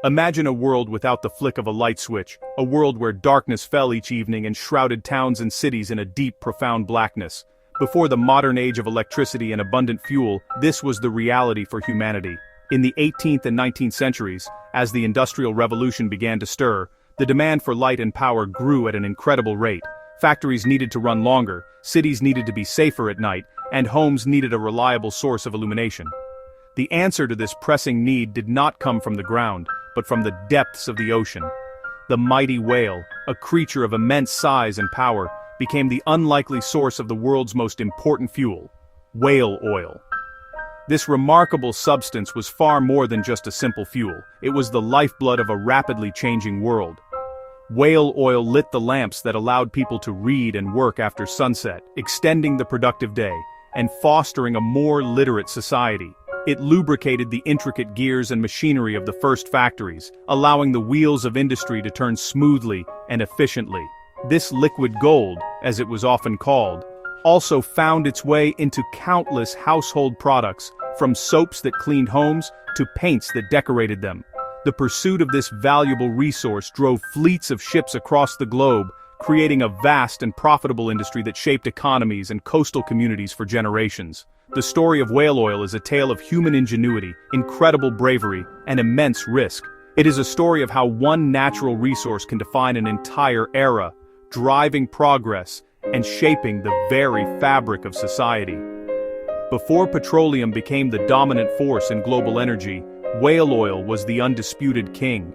Imagine a world without the flick of a light switch, a world where darkness fell each evening and shrouded towns and cities in a deep, profound blackness. Before the modern age of electricity and abundant fuel, this was the reality for humanity. In the 18th and 19th centuries, as the Industrial Revolution began to stir, the demand for light and power grew at an incredible rate. Factories needed to run longer, cities needed to be safer at night, and homes needed a reliable source of illumination. The answer to this pressing need did not come from the ground, but from the depths of the ocean. The mighty whale, a creature of immense size and power, became the unlikely source of the world's most important fuel, whale oil. This remarkable substance was far more than just a simple fuel. It was the lifeblood of a rapidly changing world. Whale oil lit the lamps that allowed people to read and work after sunset, extending the productive day, and fostering a more literate society. It lubricated the intricate gears and machinery of the first factories, allowing the wheels of industry to turn smoothly and efficiently. This liquid gold, as it was often called, also found its way into countless household products, from soaps that cleaned homes to paints that decorated them. The pursuit of this valuable resource drove fleets of ships across the globe, creating a vast and profitable industry that shaped economies and coastal communities for generations. The story of whale oil is a tale of human ingenuity, incredible bravery, and immense risk. It is a story of how one natural resource can define an entire era, driving progress and shaping the very fabric of society. Before petroleum became the dominant force in global energy, whale oil was the undisputed king.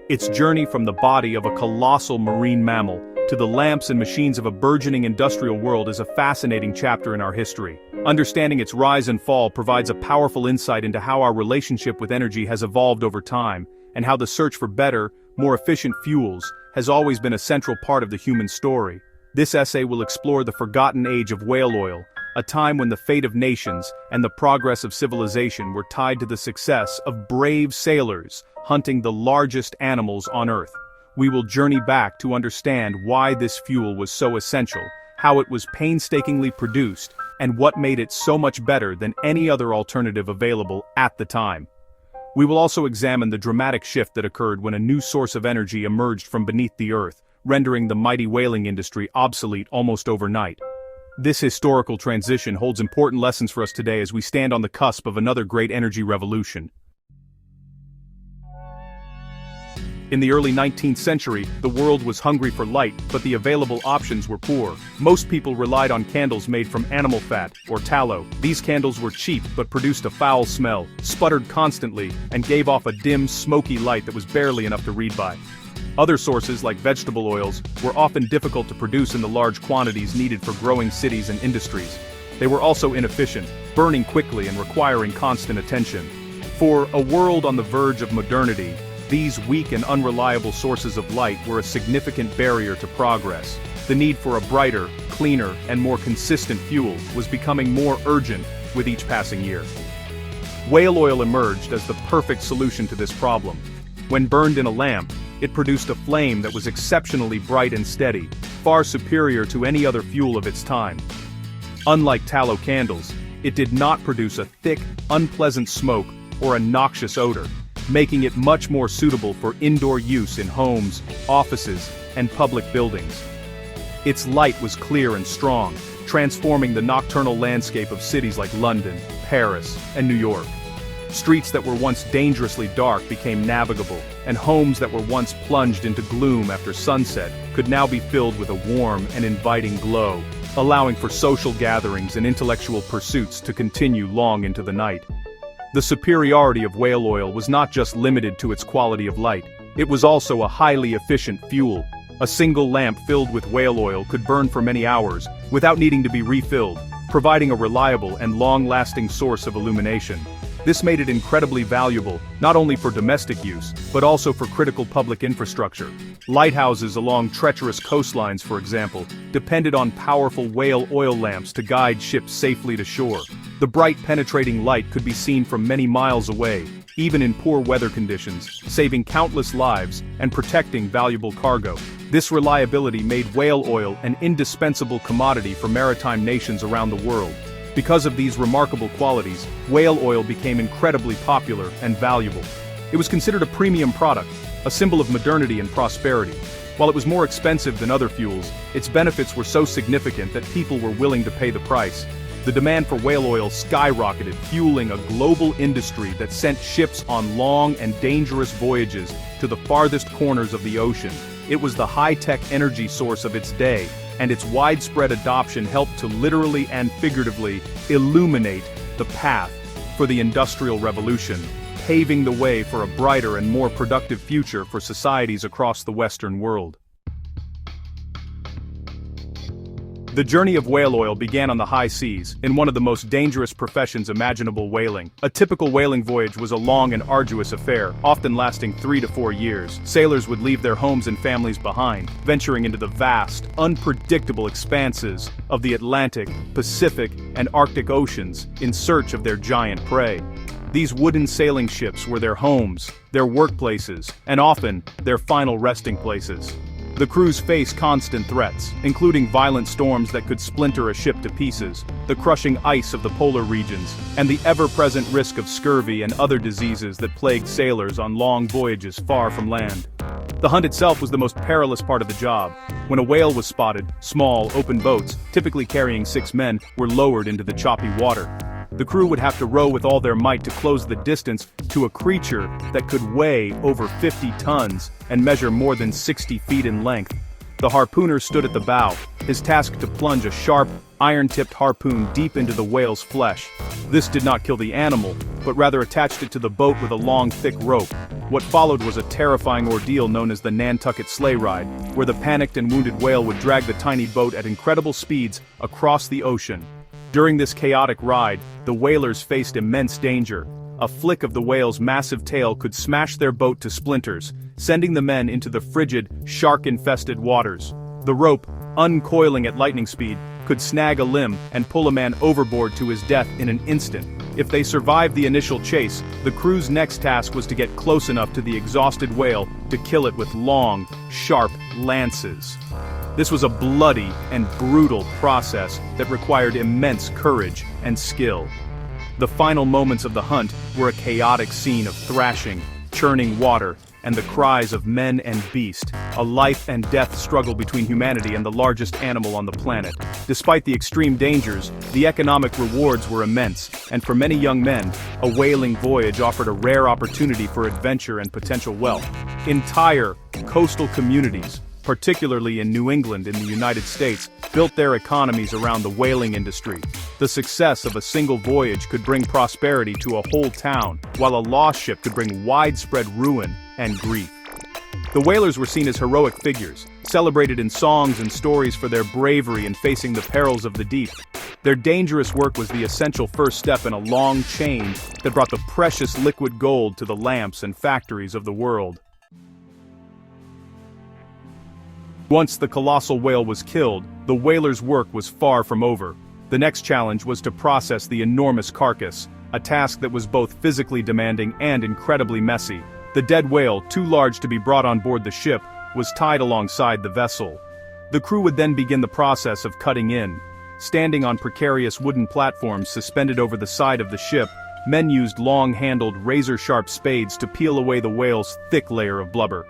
Its journey from the body of a colossal marine mammal to the lamps and machines of a burgeoning industrial world is a fascinating chapter in our history. Understanding its rise and fall provides a powerful insight into how our relationship with energy has evolved over time, and how the search for better, more efficient fuels has always been a central part of the human story. This essay will explore the forgotten age of whale oil, a time when the fate of nations and the progress of civilization were tied to the success of brave sailors hunting the largest animals on Earth. We will journey back to understand why this fuel was so essential, how it was painstakingly produced, and what made it so much better than any other alternative available at the time. We will also examine the dramatic shift that occurred when a new source of energy emerged from beneath the earth, rendering the mighty whaling industry obsolete almost overnight. This historical transition holds important lessons for us today as we stand on the cusp of another great energy revolution. In the early 19th century, the world was hungry for light, but the available options were poor. Most people relied on candles made from animal fat, or tallow. These candles were cheap but produced a foul smell, sputtered constantly, and gave off a dim, smoky light that was barely enough to read by. Other sources, like vegetable oils, were often difficult to produce in the large quantities needed for growing cities and industries. They were also inefficient, burning quickly and requiring constant attention. For a world on the verge of modernity, these weak and unreliable sources of light were a significant barrier to progress. The need for a brighter, cleaner, and more consistent fuel was becoming more urgent with each passing year. Whale oil emerged as the perfect solution to this problem. When burned in a lamp, it produced a flame that was exceptionally bright and steady, far superior to any other fuel of its time. Unlike tallow candles, it did not produce a thick, unpleasant smoke or a noxious odor, making it much more suitable for indoor use in homes, offices, and public buildings. Its light was clear and strong, transforming the nocturnal landscape of cities like London, Paris, and New York. Streets that were once dangerously dark became navigable, and homes that were once plunged into gloom after sunset could now be filled with a warm and inviting glow, allowing for social gatherings and intellectual pursuits to continue long into the night. The superiority of whale oil was not just limited to its quality of light, it was also a highly efficient fuel. A single lamp filled with whale oil could burn for many hours, without needing to be refilled, providing a reliable and long-lasting source of illumination. This made it incredibly valuable, not only for domestic use, but also for critical public infrastructure. Lighthouses along treacherous coastlines, for example, depended on powerful whale oil lamps to guide ships safely to shore. The bright penetrating light could be seen from many miles away, even in poor weather conditions, saving countless lives and protecting valuable cargo. This reliability made whale oil an indispensable commodity for maritime nations around the world. Because of these remarkable qualities, whale oil became incredibly popular and valuable. It was considered a premium product, a symbol of modernity and prosperity. While it was more expensive than other fuels, its benefits were so significant that people were willing to pay the price. The demand for whale oil skyrocketed, fueling a global industry that sent ships on long and dangerous voyages to the farthest corners of the ocean. It was the high-tech energy source of its day, and its widespread adoption helped to literally and figuratively illuminate the path for the Industrial Revolution, paving the way for a brighter and more productive future for societies across the Western world. The journey of whale oil began on the high seas, in one of the most dangerous professions imaginable, whaling. A typical whaling voyage was a long and arduous affair, often lasting 3 to 4 years. Sailors would leave their homes and families behind, venturing into the vast, unpredictable expanses of the Atlantic, Pacific, and Arctic Oceans in search of their giant prey. These wooden sailing ships were their homes, their workplaces, and often, their final resting places. The crews faced constant threats, including violent storms that could splinter a ship to pieces, the crushing ice of the polar regions, and the ever-present risk of scurvy and other diseases that plagued sailors on long voyages far from land. The hunt itself was the most perilous part of the job. When a whale was spotted, small, open boats, typically carrying 6 men, were lowered into the choppy water. The crew would have to row with all their might to close the distance to a creature that could weigh over 50 tons and measure more than 60 feet in length. The harpooner stood at the bow, his task to plunge a sharp, iron-tipped harpoon deep into the whale's flesh. This did not kill the animal, but rather attached it to the boat with a long, thick rope. What followed was a terrifying ordeal known as the Nantucket sleigh ride, where the panicked and wounded whale would drag the tiny boat at incredible speeds across the ocean. During this chaotic ride, the whalers faced immense danger. A flick of the whale's massive tail could smash their boat to splinters, sending the men into the frigid, shark-infested waters. The rope, uncoiling at lightning speed, could snag a limb and pull a man overboard to his death in an instant. If they survived the initial chase, the crew's next task was to get close enough to the exhausted whale to kill it with long, sharp lances. This was a bloody and brutal process that required immense courage and skill. The final moments of the hunt were a chaotic scene of thrashing, churning water, and the cries of men and beast, a life and death struggle between humanity and the largest animal on the planet. Despite the extreme dangers, the economic rewards were immense, and for many young men, a whaling voyage offered a rare opportunity for adventure and potential wealth. Entire coastal communities, particularly in New England in the United States, built their economies around the whaling industry. The success of a single voyage could bring prosperity to a whole town, while a lost ship could bring widespread ruin and grief. The whalers were seen as heroic figures, celebrated in songs and stories for their bravery in facing the perils of the deep. Their dangerous work was the essential first step in a long chain that brought the precious liquid gold to the lamps and factories of the world. Once the colossal whale was killed, the whalers' work was far from over. The next challenge was to process the enormous carcass, a task that was both physically demanding and incredibly messy. The dead whale, too large to be brought on board the ship, was tied alongside the vessel. The crew would then begin the process of cutting in. Standing on precarious wooden platforms suspended over the side of the ship, men used long-handled, razor-sharp spades to peel away the whale's thick layer of blubber.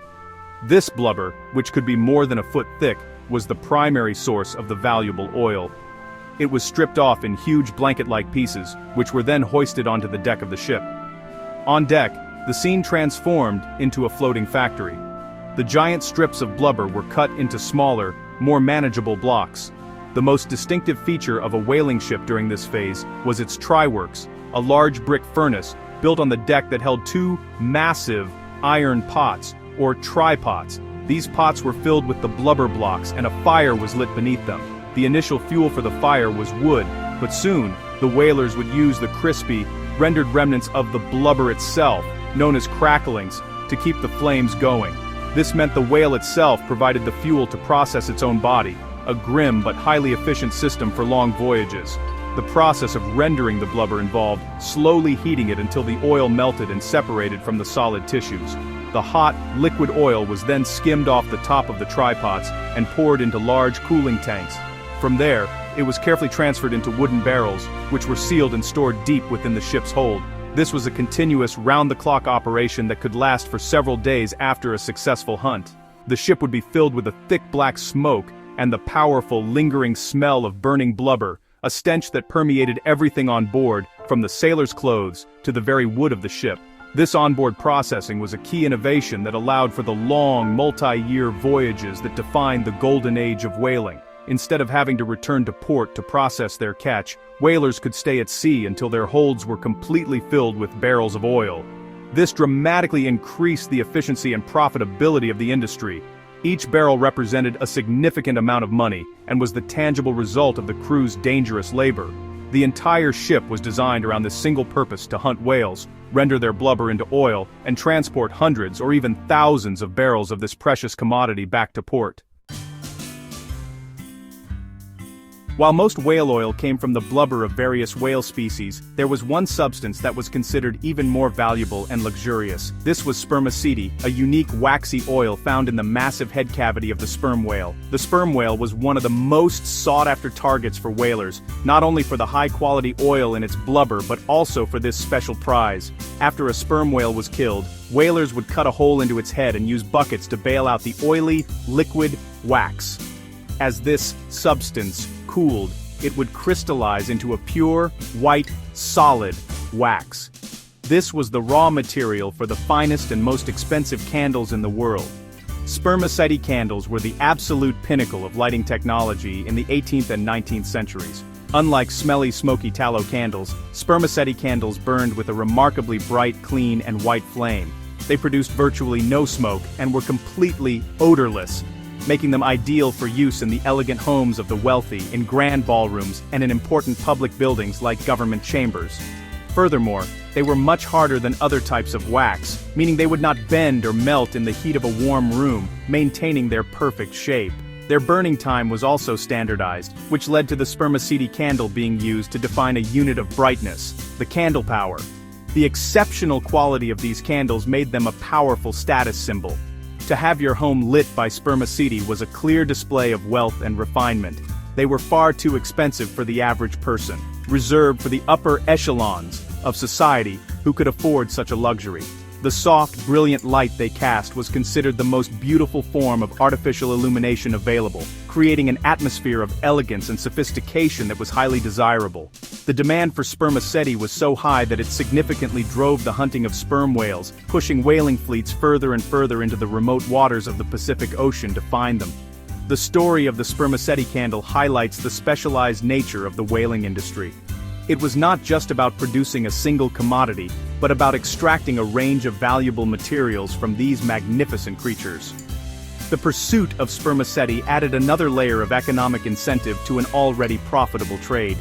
This blubber, which could be more than a foot thick, was the primary source of the valuable oil. It was stripped off in huge blanket-like pieces, which were then hoisted onto the deck of the ship. On deck, the scene transformed into a floating factory. The giant strips of blubber were cut into smaller, more manageable blocks. The most distinctive feature of a whaling ship during this phase was its tryworks, a large brick furnace built on the deck that held 2 massive iron pots, or tripods. These pots were filled with the blubber blocks and a fire was lit beneath them. The initial fuel for the fire was wood, but soon, the whalers would use the crispy, rendered remnants of the blubber itself, known as cracklings, to keep the flames going. This meant the whale itself provided the fuel to process its own body, a grim but highly efficient system for long voyages. The process of rendering the blubber involved slowly heating it until the oil melted and separated from the solid tissues. The hot, liquid oil was then skimmed off the top of the tripods and poured into large cooling tanks. From there, it was carefully transferred into wooden barrels, which were sealed and stored deep within the ship's hold. This was a continuous, round-the-clock operation that could last for several days after a successful hunt. The ship would be filled with a thick black smoke and the powerful, lingering smell of burning blubber, a stench that permeated everything on board, from the sailors' clothes to the very wood of the ship. This onboard processing was a key innovation that allowed for the long, multi-year voyages that defined the golden age of whaling. Instead of having to return to port to process their catch, whalers could stay at sea until their holds were completely filled with barrels of oil. This dramatically increased the efficiency and profitability of the industry. Each barrel represented a significant amount of money and was the tangible result of the crew's dangerous labor. The entire ship was designed around this single purpose: to hunt whales, render their blubber into oil, and transport hundreds or even thousands of barrels of this precious commodity back to port. While most whale oil came from the blubber of various whale species, there was one substance that was considered even more valuable and luxurious. This was spermaceti, a unique waxy oil found in the massive head cavity of the sperm whale. The sperm whale was one of the most sought-after targets for whalers, not only for the high-quality oil in its blubber but also for this special prize. After a sperm whale was killed, whalers would cut a hole into its head and use buckets to bail out the oily, liquid wax. As this substance cooled, it would crystallize into a pure, white, solid wax. This was the raw material for the finest and most expensive candles in the world. Spermaceti candles were the absolute pinnacle of lighting technology in the 18th and 19th centuries. Unlike smelly, smoky tallow candles, spermaceti candles burned with a remarkably bright, clean, and white flame. They produced virtually no smoke and were completely odorless, making them ideal for use in the elegant homes of the wealthy, in grand ballrooms, and in important public buildings like government chambers. Furthermore, they were much harder than other types of wax, meaning they would not bend or melt in the heat of a warm room, maintaining their perfect shape. Their burning time was also standardized, which led to the spermaceti candle being used to define a unit of brightness, the candle power. The exceptional quality of these candles made them a powerful status symbol. To have your home lit by spermaceti was a clear display of wealth and refinement. They were far too expensive for the average person, reserved for the upper echelons of society who could afford such a luxury. The soft, brilliant light they cast was considered the most beautiful form of artificial illumination available, creating an atmosphere of elegance and sophistication that was highly desirable. The demand for spermaceti was so high that it significantly drove the hunting of sperm whales, pushing whaling fleets further and further into the remote waters of the Pacific Ocean to find them. The story of the spermaceti candle highlights the specialized nature of the whaling industry. It was not just about producing a single commodity, but about extracting a range of valuable materials from these magnificent creatures. The pursuit of spermaceti added another layer of economic incentive to an already profitable trade.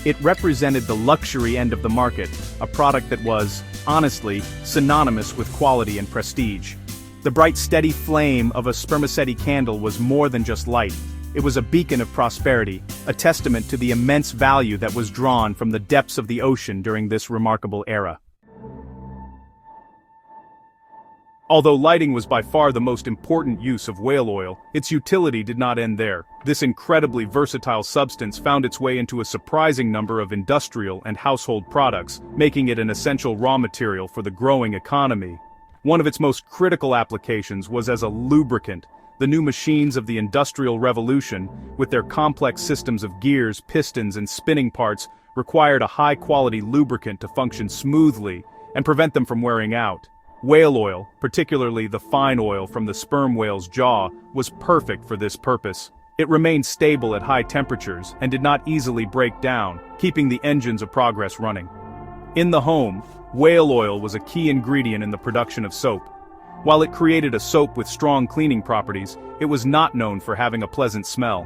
It represented the luxury end of the market, a product that was, honestly, synonymous with quality and prestige. The bright, steady flame of a spermaceti candle was more than just light. It was a beacon of prosperity, a testament to the immense value that was drawn from the depths of the ocean during this remarkable era. Although lighting was by far the most important use of whale oil, its utility did not end there. This incredibly versatile substance found its way into a surprising number of industrial and household products, making it an essential raw material for the growing economy. One of its most critical applications was as a lubricant. The new machines of the Industrial Revolution, with their complex systems of gears, pistons, and spinning parts, required a high-quality lubricant to function smoothly and prevent them from wearing out. Whale oil, particularly the fine oil from the sperm whale's jaw, was perfect for this purpose. It remained stable at high temperatures and did not easily break down, keeping the engines of progress running. In the home, whale oil was a key ingredient in the production of soap. While it created a soap with strong cleaning properties, it was not known for having a pleasant smell.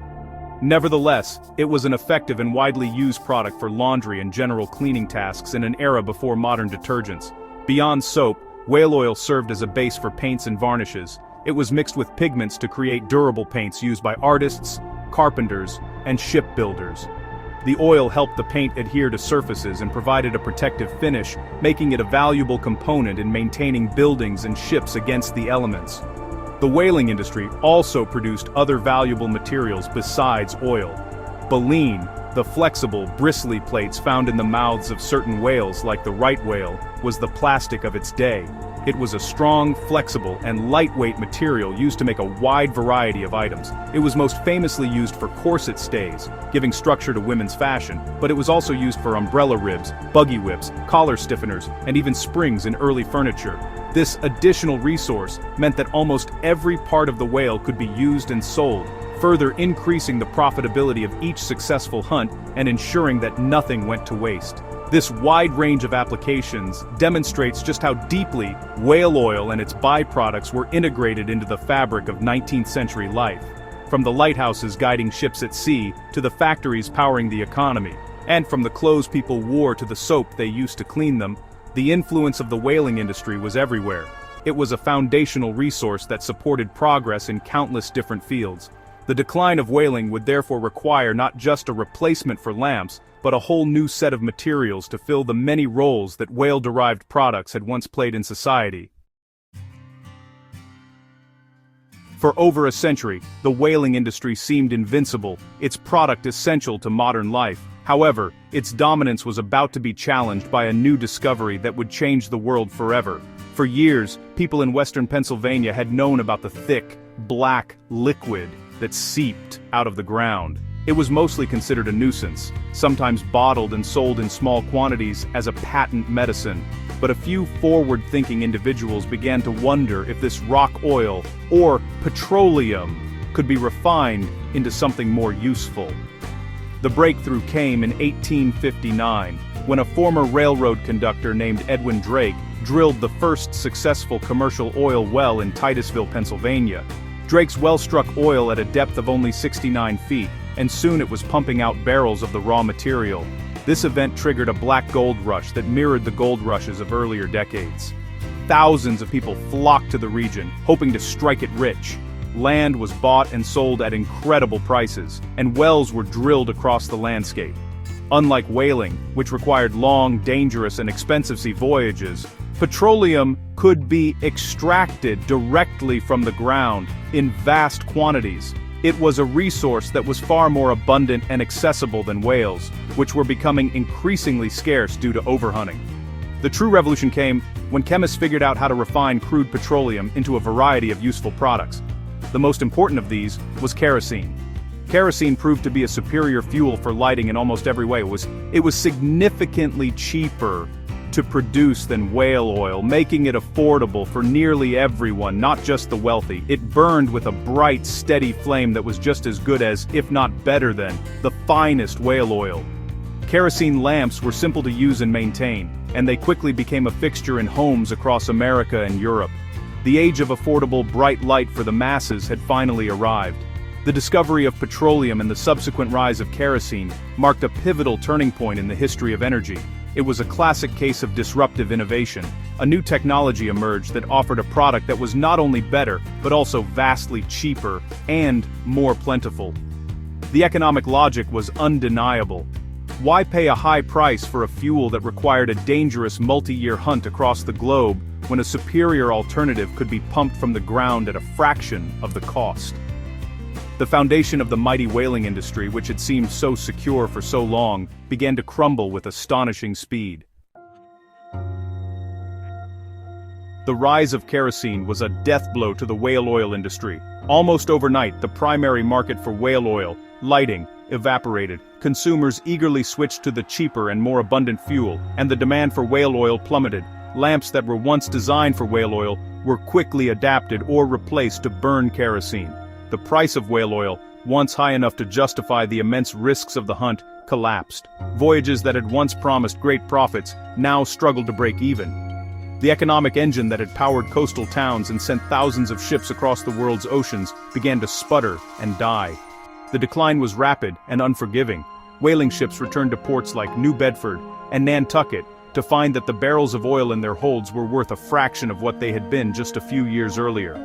Nevertheless, it was an effective and widely used product for laundry and general cleaning tasks in an era before modern detergents. Beyond soap, whale oil served as a base for paints and varnishes. It was mixed with pigments to create durable paints used by artists, carpenters, and shipbuilders. The oil helped the paint adhere to surfaces and provided a protective finish, making it a valuable component in maintaining buildings and ships against the elements. The whaling industry also produced other valuable materials besides oil. Baleen, the flexible, bristly plates found in the mouths of certain whales like the right whale, was the plastic of its day. It was a strong, flexible, and lightweight material used to make a wide variety of items. It was most famously used for corset stays, giving structure to women's fashion, but it was also used for umbrella ribs, buggy whips, collar stiffeners, and even springs in early furniture. This additional resource meant that almost every part of the whale could be used and sold, further increasing the profitability of each successful hunt and ensuring that nothing went to waste. This wide range of applications demonstrates just how deeply whale oil and its byproducts were integrated into the fabric of 19th century life. From the lighthouses guiding ships at sea to the factories powering the economy, and from the clothes people wore to the soap they used to clean them, the influence of the whaling industry was everywhere. It was a foundational resource that supported progress in countless different fields. The decline of whaling would therefore require not just a replacement for lamps, but a whole new set of materials to fill the many roles that whale-derived products had once played in society. For over a century, the whaling industry seemed invincible, its product essential to modern life. However, its dominance was about to be challenged by a new discovery that would change the world forever. For years, people in western Pennsylvania had known about the thick, black liquid that seeped out of the ground. It was mostly considered a nuisance, sometimes bottled and sold in small quantities as a patent medicine. But a few forward-thinking individuals began to wonder if this rock oil, or petroleum, could be refined into something more useful. The breakthrough came in 1859, when a former railroad conductor named Edwin Drake drilled the first successful commercial oil well in Titusville, Pennsylvania. Drake's well struck oil at a depth of only 69 feet, and soon it was pumping out barrels of the raw material. This event triggered a black gold rush that mirrored the gold rushes of earlier decades. Thousands of people flocked to the region, hoping to strike it rich. Land was bought and sold at incredible prices, and wells were drilled across the landscape. Unlike whaling, which required long, dangerous, and expensive sea voyages, petroleum could be extracted directly from the ground in vast quantities. It was a resource that was far more abundant and accessible than whales, which were becoming increasingly scarce due to overhunting. The true revolution came when chemists figured out how to refine crude petroleum into a variety of useful products. The most important of these was kerosene. Kerosene proved to be a superior fuel for lighting in almost every way. It was significantly cheaper to produce than whale oil, making it affordable for nearly everyone, not just the wealthy. It burned with a bright, steady flame that was just as good as, if not better than, the finest whale oil. Kerosene lamps were simple to use and maintain, and they quickly became a fixture in homes across America and Europe. The age of affordable, bright light for the masses had finally arrived. The discovery of petroleum and the subsequent rise of kerosene marked a pivotal turning point in the history of energy. It was a classic case of disruptive innovation. A new technology emerged that offered a product that was not only better, but also vastly cheaper and more plentiful. The economic logic was undeniable. Why pay a high price for a fuel that required a dangerous multi-year hunt across the globe when a superior alternative could be pumped from the ground at a fraction of the cost? The foundation of the mighty whaling industry, which had seemed so secure for so long, began to crumble with astonishing speed. The rise of kerosene was a death blow to the whale oil industry. Almost overnight, the primary market for whale oil, lighting, evaporated. Consumers eagerly switched to the cheaper and more abundant fuel, and the demand for whale oil plummeted. Lamps that were once designed for whale oil were quickly adapted or replaced to burn kerosene. The price of whale oil, once high enough to justify the immense risks of the hunt, collapsed. Voyages that had once promised great profits now struggled to break even. The economic engine that had powered coastal towns and sent thousands of ships across the world's oceans began to sputter and die. The decline was rapid and unforgiving. Whaling ships returned to ports like New Bedford and Nantucket to find that the barrels of oil in their holds were worth a fraction of what they had been just a few years earlier.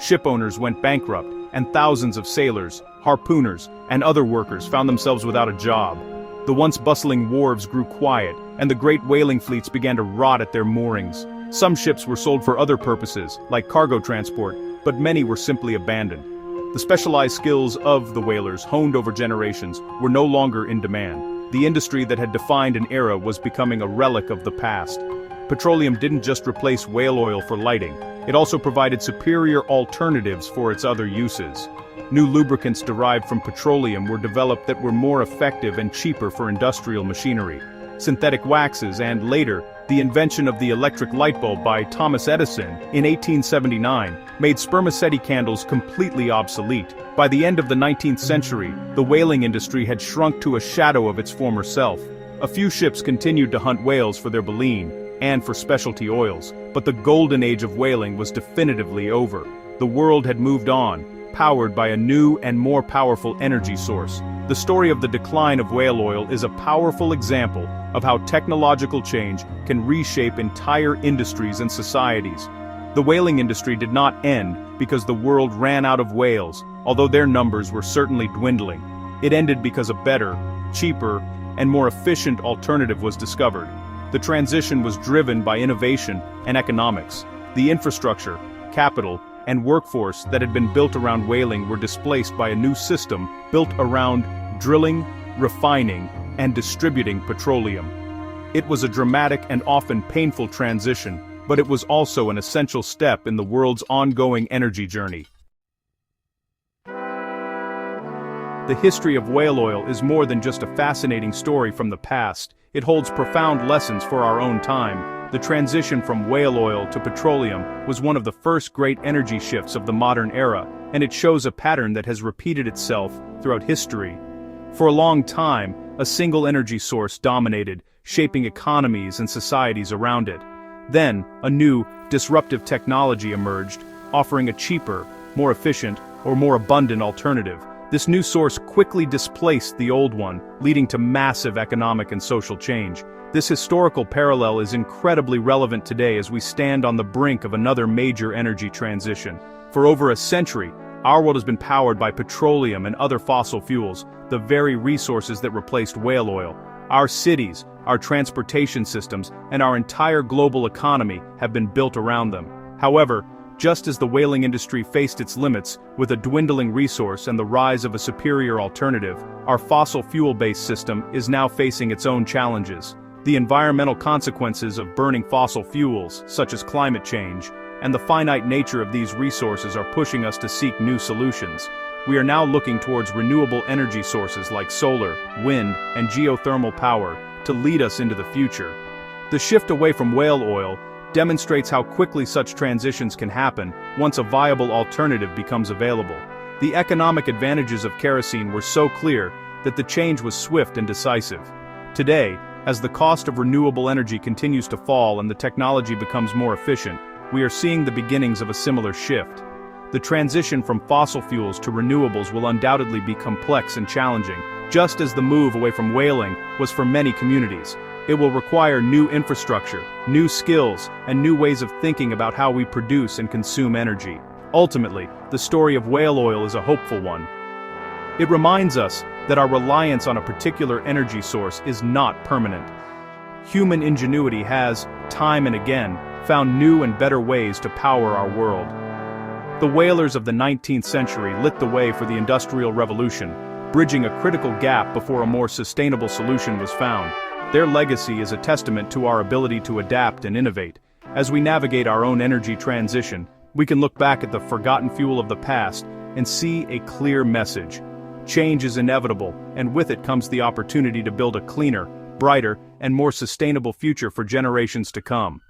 Ship owners went bankrupt, and thousands of sailors, harpooners, and other workers found themselves without a job. The once bustling wharves grew quiet, and the great whaling fleets began to rot at their moorings. Some ships were sold for other purposes, like cargo transport, but many were simply abandoned. The specialized skills of the whalers, honed over generations, were no longer in demand. The industry that had defined an era was becoming a relic of the past. Petroleum didn't just replace whale oil for lighting, it also provided superior alternatives for its other uses. New lubricants derived from petroleum were developed that were more effective and cheaper for industrial machinery. Synthetic waxes and, later, the invention of the electric light bulb by Thomas Edison in 1879 made spermaceti candles completely obsolete. By the end of the 19th century, the whaling industry had shrunk to a shadow of its former self. A few ships continued to hunt whales for their baleen and for specialty oils, but the golden age of whaling was definitively over. The world had moved on, powered by a new and more powerful energy source. The story of the decline of whale oil is a powerful example of how technological change can reshape entire industries and societies. The whaling industry did not end because the world ran out of whales, although their numbers were certainly dwindling. It ended because a better, cheaper, and more efficient alternative was discovered. The transition was driven by innovation and economics. The infrastructure, capital, and workforce that had been built around whaling were displaced by a new system built around drilling, refining, and distributing petroleum. It was a dramatic and often painful transition, but it was also an essential step in the world's ongoing energy journey. The history of whale oil is more than just a fascinating story from the past. It holds profound lessons for our own time. The transition from whale oil to petroleum was one of the first great energy shifts of the modern era, and it shows a pattern that has repeated itself throughout history. For a long time, a single energy source dominated, shaping economies and societies around it. Then, a new, disruptive technology emerged, offering a cheaper, more efficient, or more abundant alternative. This new source quickly displaced the old one, leading to massive economic and social change. This historical parallel is incredibly relevant today as we stand on the brink of another major energy transition. For over a century, our world has been powered by petroleum and other fossil fuels, the very resources that replaced whale oil. Our cities, our transportation systems, and our entire global economy have been built around them. However, just as the whaling industry faced its limits, with a dwindling resource and the rise of a superior alternative, our fossil fuel-based system is now facing its own challenges. The environmental consequences of burning fossil fuels, such as climate change, and the finite nature of these resources are pushing us to seek new solutions. We are now looking towards renewable energy sources like solar, wind, and geothermal power to lead us into the future. The shift away from whale oil demonstrates how quickly such transitions can happen once a viable alternative becomes available. The economic advantages of kerosene were so clear that the change was swift and decisive. Today, as the cost of renewable energy continues to fall and the technology becomes more efficient, we are seeing the beginnings of a similar shift. The transition from fossil fuels to renewables will undoubtedly be complex and challenging, just as the move away from whaling was for many communities. It will require new infrastructure, new skills, and new ways of thinking about how we produce and consume energy. Ultimately, the story of whale oil is a hopeful one. It reminds us that our reliance on a particular energy source is not permanent. Human ingenuity has, time and again, found new and better ways to power our world. The whalers of the 19th century lit the way for the Industrial Revolution, bridging a critical gap before a more sustainable solution was found. Their legacy is a testament to our ability to adapt and innovate. As we navigate our own energy transition, we can look back at the forgotten fuel of the past and see a clear message. Change is inevitable, and with it comes the opportunity to build a cleaner, brighter, and more sustainable future for generations to come.